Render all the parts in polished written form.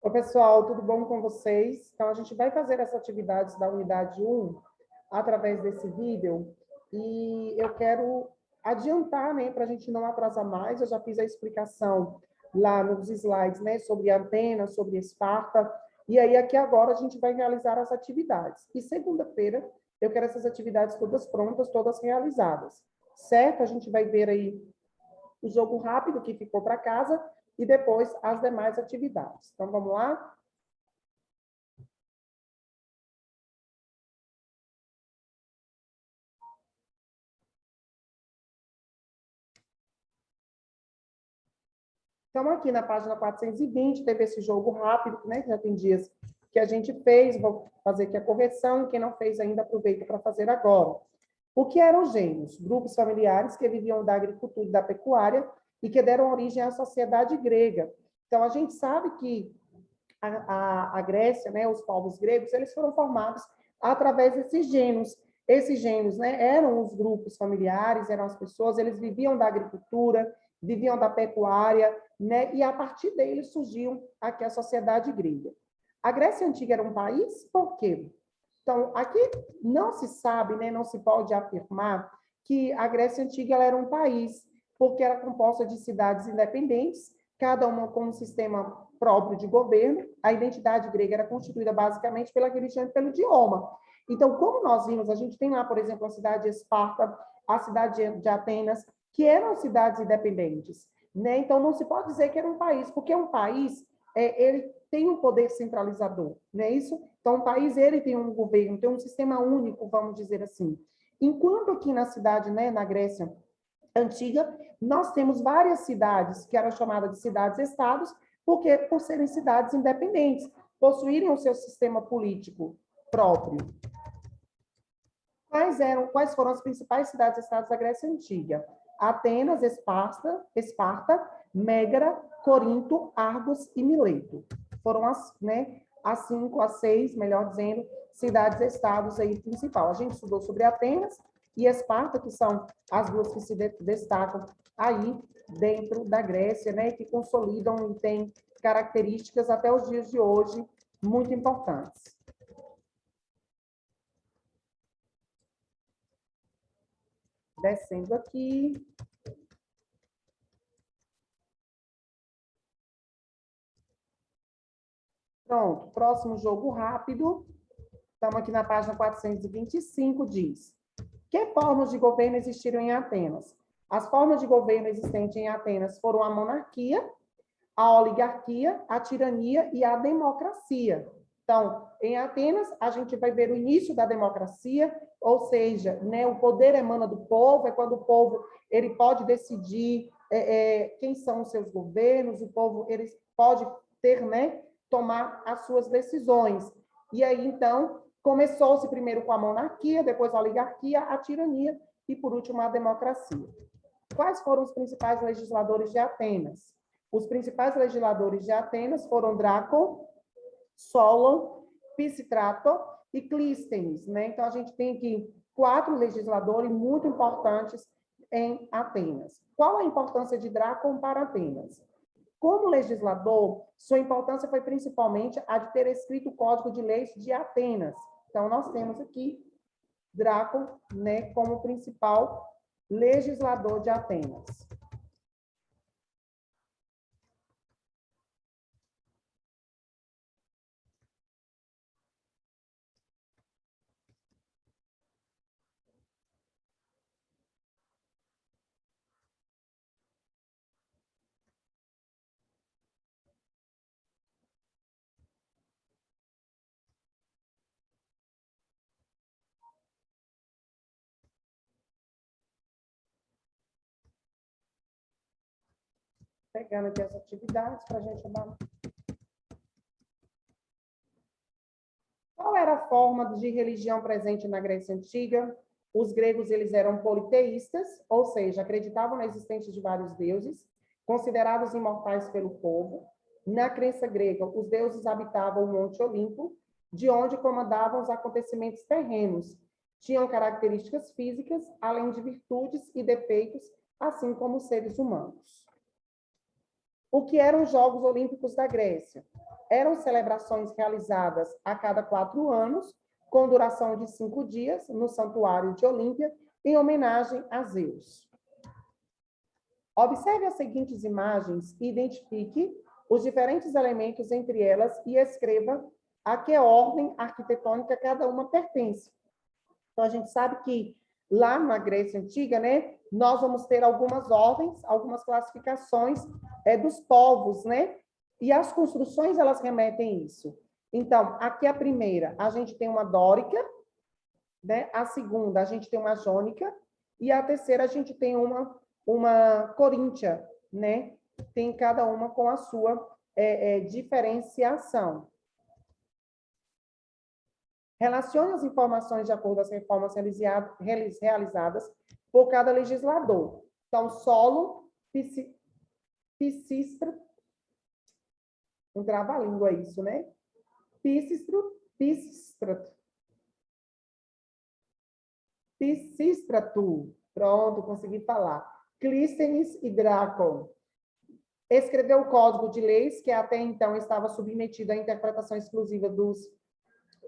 Oi, pessoal, tudo bom com vocês? Então, a gente vai fazer as atividades da unidade 1 através desse vídeo e eu quero adiantar, né, para a gente não atrasar mais. Eu já fiz a explicação lá nos slides, né, sobre antena, sobre Esparta, e aí aqui agora a gente vai realizar as atividades. E segunda-feira eu quero essas atividades todas prontas, todas realizadas, certo? A gente vai ver aí o jogo rápido que ficou para casa e depois as demais atividades. Então, vamos lá? Então, aqui na página 420, teve esse jogo rápido, né? Que já tem dias que a gente fez, vou fazer aqui a correção, quem não fez ainda aproveita para fazer agora. O que eram gênios? Grupos familiares que viviam da agricultura e da pecuária e que deram origem à sociedade grega. Então, a gente sabe que a Grécia, né, os povos gregos, eles foram formados através desses gênios. Esses gênios, né, eram os grupos familiares, eram as pessoas, eles viviam da agricultura, viviam da pecuária, né, e a partir deles surgiu aqui a sociedade grega. A Grécia Antiga era um país, por quê? Então, aqui não se sabe, né, não se pode afirmar que a Grécia Antiga ela era um país, porque era composta de cidades independentes, cada uma com um sistema próprio de governo. A identidade grega era constituída basicamente pela religião e pelo idioma. Então, como nós vimos, a gente tem lá, por exemplo, a cidade de Esparta, a cidade de Atenas, que eram cidades independentes, né? Então, não se pode dizer que era um país, porque um país, ele tem um poder centralizador, não é isso? Então, o país, ele tem um governo, tem um sistema único, vamos dizer assim. Enquanto aqui na cidade, né, na Grécia Antiga, nós temos várias cidades que eram chamadas de cidades-estados, porque por serem cidades independentes, possuírem o seu sistema político próprio. Quais foram as principais cidades-estados da Grécia Antiga? Atenas, Esparta, Mégara, Corinto, Argos e Mileto. Foram as 5, as 6, melhor dizendo, cidades-estados aí principal. A gente estudou sobre Atenas e Esparta, que são as duas que se destacam aí dentro da Grécia, né, que consolidam e têm características até os dias de hoje muito importantes. Descendo aqui. Pronto, próximo jogo rápido. Estamos aqui na página 425, diz: que formas de governo existiram em Atenas? As formas de governo existentes em Atenas foram a monarquia, a oligarquia, a tirania e a democracia. Então, em Atenas, a gente vai ver o início da democracia, ou seja, né, o poder emana do povo, é quando o povo ele pode decidir quem são os seus governos, o povo ele pode ter, né, tomar as suas decisões. E aí, então, começou-se primeiro com a monarquia, depois a oligarquia, a tirania e, por último, a democracia. Quais foram os principais legisladores de Atenas? Os principais legisladores de Atenas foram Drácon, Solon, Pisistrato e Clístenes, né? Então, a gente tem aqui 4 legisladores muito importantes em Atenas. Qual a importância de Drácon para Atenas? Como legislador, sua importância foi principalmente a de ter escrito o Código de Leis de Atenas. Então, nós temos aqui Drácon, né, como principal legislador de Atenas. Pegando aqui as atividades para a gente dar. Qual era a forma de religião presente na Grécia Antiga? Os gregos eles eram politeístas, ou seja, acreditavam na existência de vários deuses, considerados imortais pelo povo. Na crença grega, os deuses habitavam o Monte Olimpo, de onde comandavam os acontecimentos terrenos. Tinham características físicas, além de virtudes e defeitos, assim como os seres humanos. O que eram os Jogos Olímpicos da Grécia? Eram celebrações realizadas a cada 4 anos, com duração de 5 dias, no Santuário de Olímpia, em homenagem a Zeus. Observe as seguintes imagens e identifique os diferentes elementos entre elas e escreva a que ordem arquitetônica cada uma pertence. Então, a gente sabe que lá na Grécia Antiga, né, nós vamos ter algumas ordens, algumas classificações dos povos, né? E as construções, elas remetem a isso. Então, aqui a primeira, a gente tem uma dórica, né? A segunda, a gente tem uma jônica, e a terceira, a gente tem uma coríntia, né? Tem cada uma com a sua diferenciação. Relacione as informações de acordo com as reformas realizadas por cada legislador. Então, solo, piscistro, um trava-língua isso, né? Pisístrato. Pronto, consegui falar. Clístenes e Drácon. Escreveu o Código de Leis, que até então estava submetido à interpretação exclusiva dos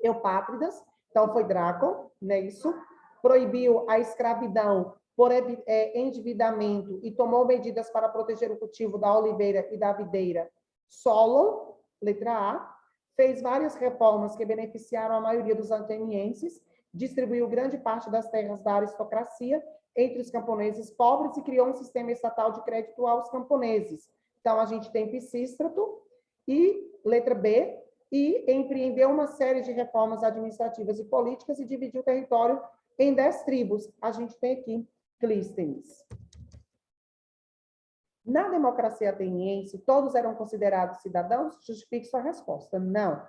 eupátridas, então foi Drácon, né, isso. Proibiu a escravidão por endividamento e tomou medidas para proteger o cultivo da oliveira e da videira. Solon, letra A, fez várias reformas que beneficiaram a maioria dos atenienses, distribuiu grande parte das terras da aristocracia entre os camponeses pobres e criou um sistema estatal de crédito aos camponeses. Então, a gente tem Pisístrato e, letra B, e empreendeu uma série de reformas administrativas e políticas e dividiu o território em 10 tribos. A gente tem aqui Clístenes. Na democracia ateniense, todos eram considerados cidadãos? Justifique sua resposta. Não.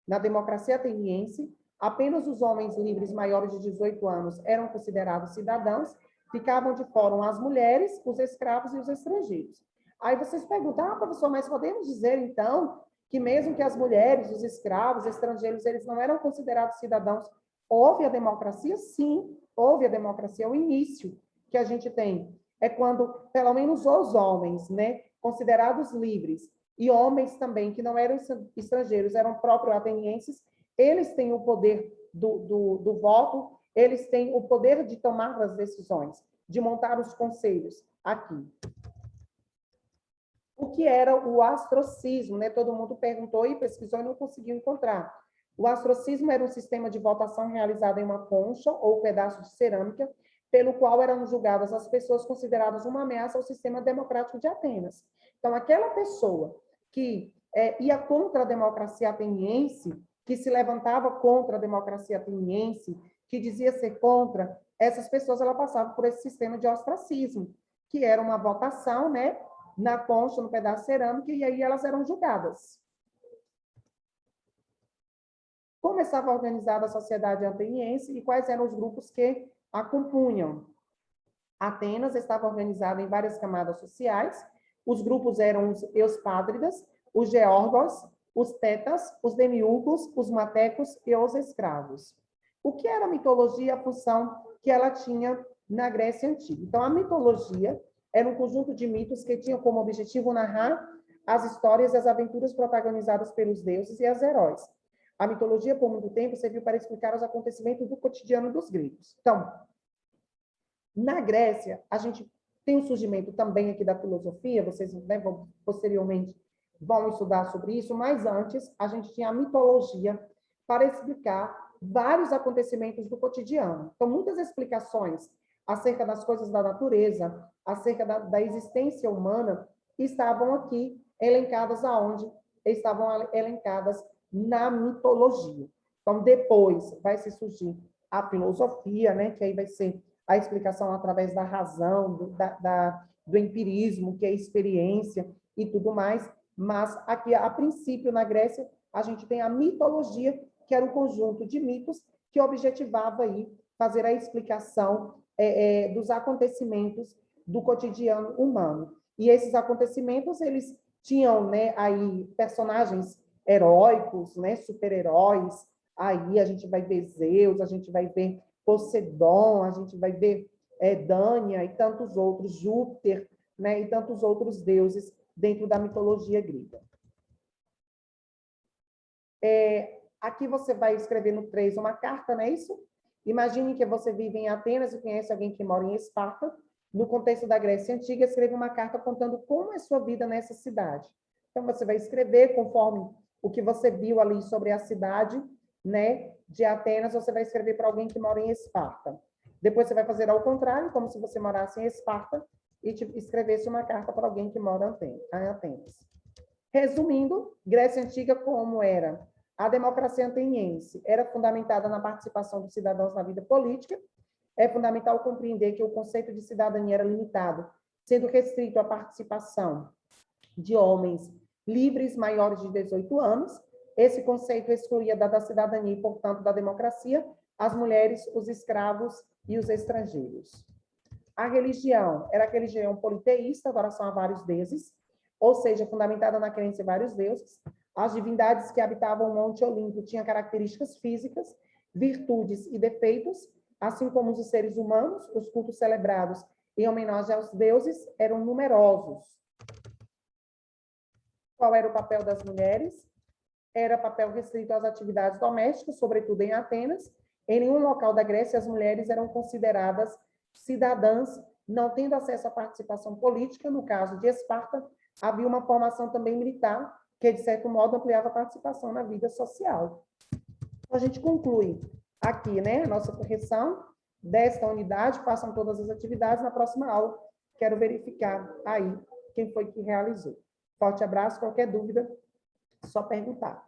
Na democracia ateniense, apenas os homens livres maiores de 18 anos eram considerados cidadãos, ficavam de fora as mulheres, os escravos e os estrangeiros. Aí vocês perguntam, professor, mas podemos dizer, então, que mesmo que as mulheres, os escravos, os estrangeiros, eles não eram considerados cidadãos? Houve a democracia? Sim, houve a democracia. O início que a gente tem é quando, pelo menos os homens, né, considerados livres, e homens também que não eram estrangeiros, eram próprios atenienses, eles têm o poder do voto, eles têm o poder de tomar as decisões, de montar os conselhos aqui. O que era o astracismo, né? Todo mundo perguntou e pesquisou e não conseguiu encontrar. O astracismo era um sistema de votação realizado em uma concha ou pedaço de cerâmica, pelo qual eram julgadas as pessoas consideradas uma ameaça ao sistema democrático de Atenas. Então, aquela pessoa que ia contra a democracia ateniense, que se levantava contra a democracia ateniense, que dizia ser contra, essas pessoas elas passavam por esse sistema de ostracismo, que era uma votação, né, na concha, no pedaço de cerâmica, e aí elas eram julgadas. Como estava organizada a sociedade ateniense e quais eram os grupos que a compunham? Atenas estava organizada em várias camadas sociais. Os grupos eram os euspádridas, os geórgos, os tetas, os demiurgos, os matecos e os escravos. O que era a mitologia, a função que ela tinha na Grécia Antiga? Então, a mitologia era um conjunto de mitos que tinham como objetivo narrar as histórias e as aventuras protagonizadas pelos deuses e os heróis. A mitologia, por muito tempo, serviu para explicar os acontecimentos do cotidiano dos gregos. Então, na Grécia, a gente tem um surgimento também aqui da filosofia, vocês, né, posteriormente vão estudar sobre isso, mas antes a gente tinha a mitologia para explicar vários acontecimentos do cotidiano. Então, muitas explicações acerca das coisas da natureza, acerca da existência humana, estavam aqui elencadas aonde? Estavam elencadas na mitologia. Então, depois vai se surgir a filosofia, né, que aí vai ser a explicação através da razão, do empirismo, que é a experiência e tudo mais, mas aqui, a princípio, na Grécia, a gente tem a mitologia, que era um conjunto de mitos que objetivava aí fazer a explicação dos acontecimentos do cotidiano humano. E esses acontecimentos, eles tinham, né, aí personagens heróicos, né, super-heróis, aí a gente vai ver Zeus, a gente vai ver Poseidon, a gente vai ver Dânia e tantos outros, Júpiter, né, e tantos outros deuses dentro da mitologia grega. Aqui você vai escrever no 3 uma carta, não é isso? Imagine que você vive em Atenas e conhece alguém que mora em Esparta. No contexto da Grécia Antiga, escreva uma carta contando como é sua vida nessa cidade. Então, você vai escrever conforme o que você viu ali sobre a cidade, né, de Atenas, você vai escrever para alguém que mora em Esparta. Depois você vai fazer ao contrário, como se você morasse em Esparta e escrevesse uma carta para alguém que mora em Atenas. Resumindo, Grécia Antiga como era? A democracia ateniense era fundamentada na participação dos cidadãos na vida política. É fundamental compreender que o conceito de cidadania era limitado, sendo restrito à participação de homens livres maiores de 18 anos. Esse conceito excluía da cidadania e, portanto, da democracia, as mulheres, os escravos e os estrangeiros. A religião era a religião politeísta, adoração a vários deuses, ou seja, fundamentada na crença em vários deuses. As divindades que habitavam o Monte Olimpo tinham características físicas, virtudes e defeitos, assim como os seres humanos. Os cultos celebrados em homenagem aos deuses eram numerosos. Qual era o papel das mulheres? Era papel restrito às atividades domésticas, sobretudo em Atenas. Em nenhum local da Grécia as mulheres eram consideradas cidadãs, não tendo acesso à participação política. No caso de Esparta, havia uma formação também militar, que, de certo modo, ampliava a participação na vida social. Então, a gente conclui aqui, né, a nossa correção desta unidade. Façam todas as atividades. Na próxima aula, quero verificar aí quem foi que realizou. Forte abraço. Qualquer dúvida, só perguntar.